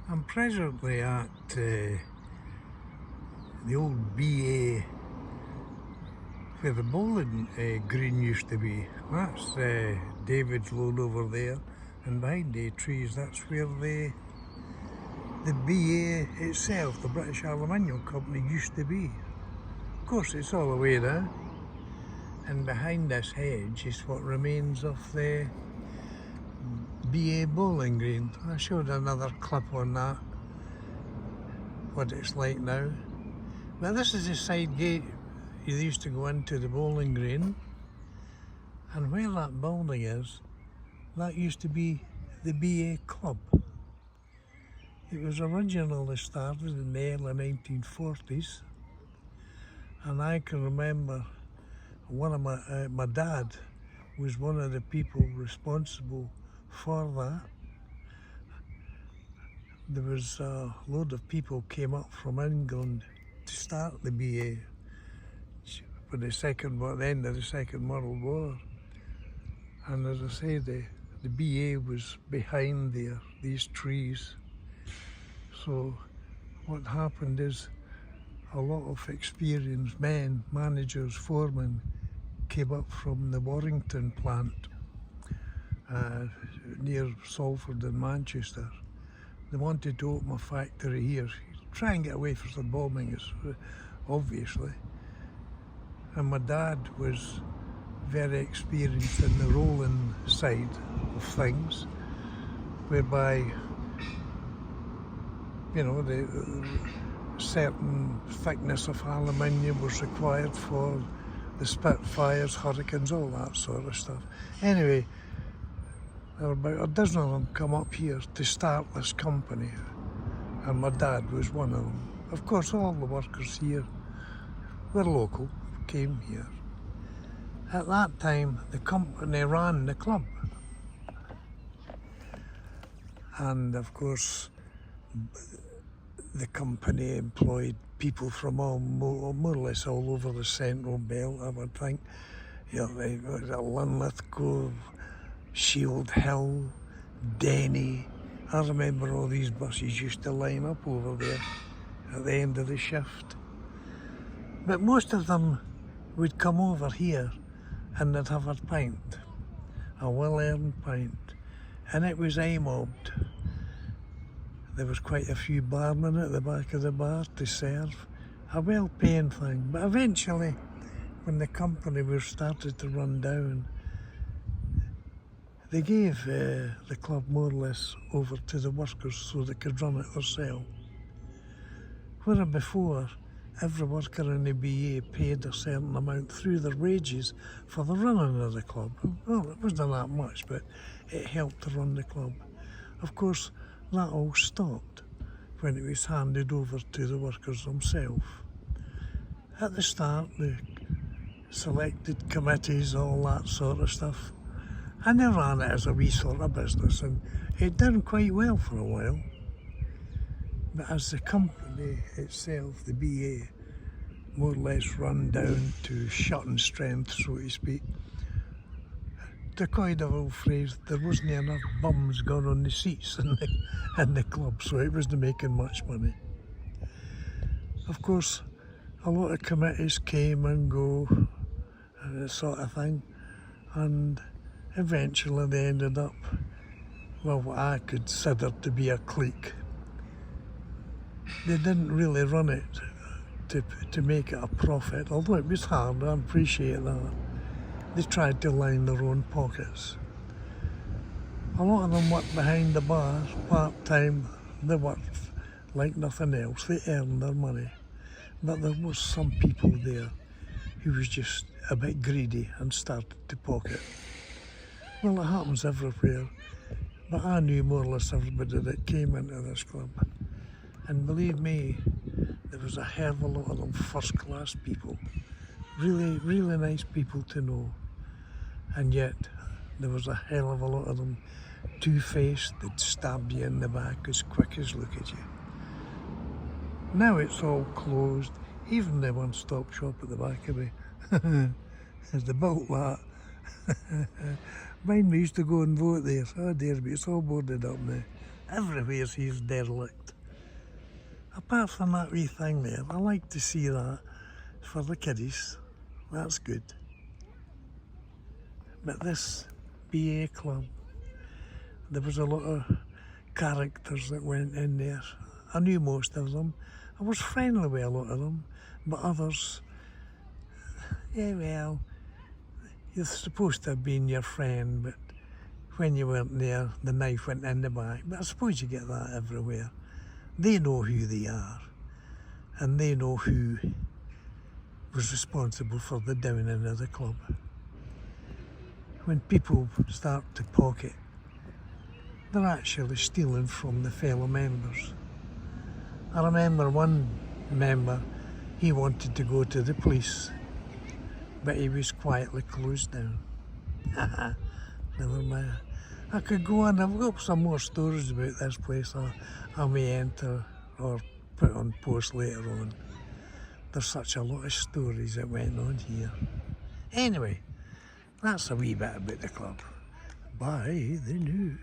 I'm presently at the old BA where the bowling green used to be. That's David's Road over there, and behind the trees that's where the BA itself, the British Aluminium Company, used to be. Of course it's all away now, and behind this hedge is what remains of the BA bowling green. I showed another clip on that, what it's like now. But this is the side gate you used to go into the bowling green, and where that building is, that used to be the BA club. It was originally started in the early 1940s, and I can remember one of my dad was one of the people responsible for that. There was a load of people came up from England to start the BA for the end of the Second World War. And as I say, the BA was behind there, these trees. So what happened is a lot of experienced men, managers, foremen, came up from the Warrington plant near Salford in Manchester. They wanted to open a factory here, try and get away from the bombing, obviously. And my dad was very experienced in the rolling side of things, whereby, you know, the certain thickness of aluminium was required for the Spitfires, Hurricanes, all that sort of stuff. Anyway, there were about a dozen of them come up here to start this company, and my dad was one of them. Of course, all the workers here were local, came here. At that time, the company ran the club. And of course, the company employed people from more or less all over the Central Belt, I would think. You know, Linlithgow, Shield Hill, Denny. I remember all these buses used to line up over there at the end of the shift. But most of them would come over here and they'd have a pint, a well-earned pint, and it was mobbed. There was quite a few barmen at the back of the bar to serve, a well-paying thing. But eventually, when the company was started to run down, they gave the club more or less over to the workers so they could run it themselves. Where before, every worker in the BA paid a certain amount through their wages for the running of the club. Well, it wasn't that much, but it helped to run the club. Of course, that all stopped when it was handed over to the workers themselves. At the start, the selected committees, all that sort of stuff, and they ran it as a wee sort of business, and it did quite well for a while. But as the company itself, the BA, more or less run down to shutting strength, so to speak, to coin an old phrase, there wasn't enough bums gone on the seats in the club, so it wasn't making much money. Of course, a lot of committees came and go, and that sort of thing, and eventually they ended up, well, what I consider to be a clique. They didn't really run it to make it a profit, although it was hard, I appreciate that. They tried to line their own pockets. A lot of them worked behind the bar, part-time. They worked like nothing else, they earned their money. But there was some people there who was just a bit greedy and started to pocket. Well, it happens everywhere, but I knew more or less everybody that came into this club. And believe me, there was a hell of a lot of them first-class people. Really, really nice people to know. And yet, there was a hell of a lot of them two-faced, they'd stab you in the back as quick as look at you. Now it's all closed, even the one-stop shop at the back of me. They built that. Mine, we used to go and vote there. Oh dear, but it's all boarded up now. Everywhere he's derelict. Apart from that wee thing there, I like to see that for the kiddies. That's good. But this BA club, there was a lot of characters that went in there. I knew most of them. I was friendly with a lot of them, but others, yeah, well, you're supposed to have been your friend, but when you weren't there, the knife went in the back. But I suppose you get that everywhere. They know who they are, and they know who was responsible for the downing of the club. When people start to pocket, they're actually stealing from the fellow members. I remember one member, he wanted to go to the police, but he was quietly closed down. Never mind. I could go on, I've got some more stories about this place I may enter or put on post later on. There's such a lot of stories that went on here. Anyway, that's a wee bit about the club. By the news.